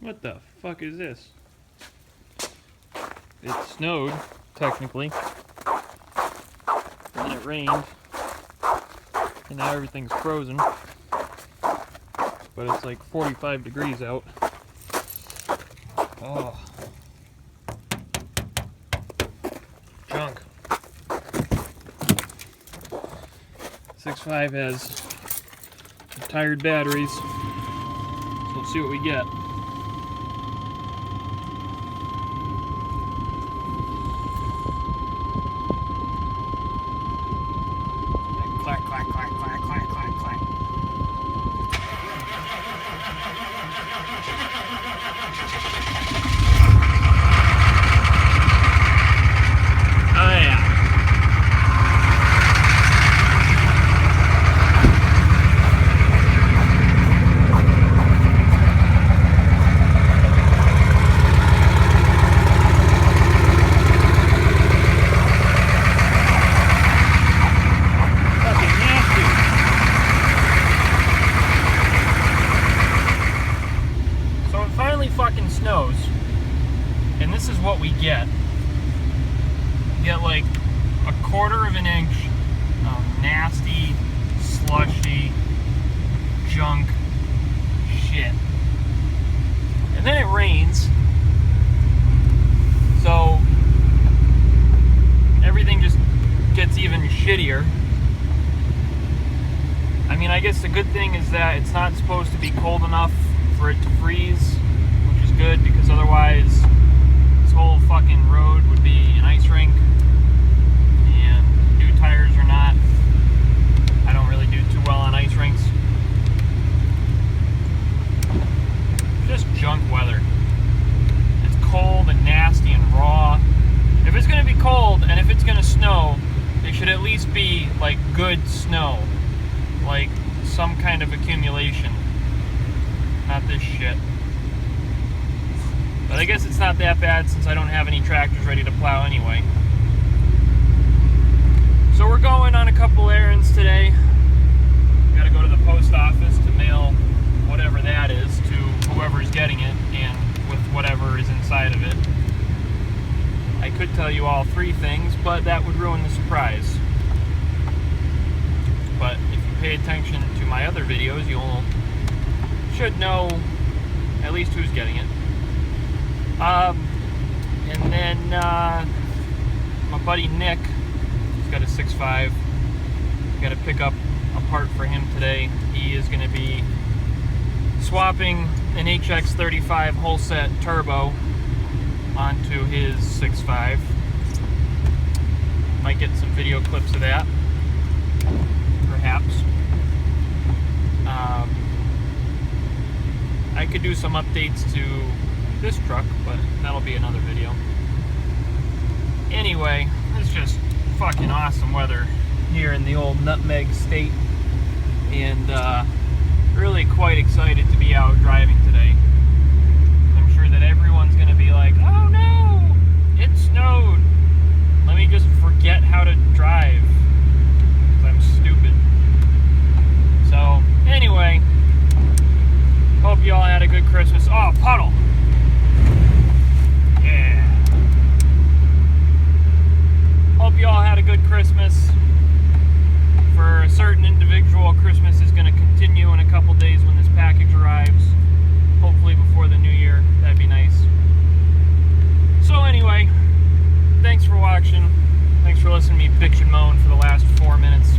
What the fuck is this? It snowed, technically. And then it rained. And now everything's frozen. But it's like 45 degrees out. Oh. Junk. 6.5 has some tired batteries. So let's see what we get. Clack, clack, clack, clack, clack, clack, clack. Oh yeah. Fucking snows, and this is what we get. We get like 1/4 inch of nasty, slushy, junk shit. And then it rains, so everything just gets even shittier. I mean, I guess the good thing is that it's not supposed to be cold enough for it to freeze, good, because otherwise this whole fucking road would be an ice rink, and new tires or not, I don't really do too well on ice rinks. Just junk weather. It's cold and nasty and raw. If it's gonna be cold and if it's gonna snow, it should at least be like good snow, like some kind of accumulation, not this shit. But I guess it's not that bad since I don't have any tractors ready to plow anyway. So we're going on a couple errands today. We gotta go to the post office to mail whatever that is to whoever's getting it, and with whatever is inside of it. I could tell you all 3 things, but that would ruin the surprise. But if you pay attention to my other videos, you should know at least who's getting it. And then my buddy Nick, he's got a 6.5. Got to pick up a part for him today. He is going to be swapping an HX35 whole set turbo onto his 6.5. Might get some video clips of that, perhaps. I could do some updates to this truck, but that'll be another video. Anyway, it's just fucking awesome weather here in the old Nutmeg State, and really quite excited to be out driving today. I'm sure that everyone's gonna be like, oh no, it snowed. Let me just forget how to drive, because I'm stupid. So, anyway, hope you all had a good Christmas. Oh, puddle! Yeah. Hope you all had a good Christmas. For a certain individual, Christmas is going to continue in a couple days when this package arrives. Hopefully before the new year. That'd be nice. So anyway, thanks for watching. Thanks for listening to me bitch and moan for the last 4 minutes.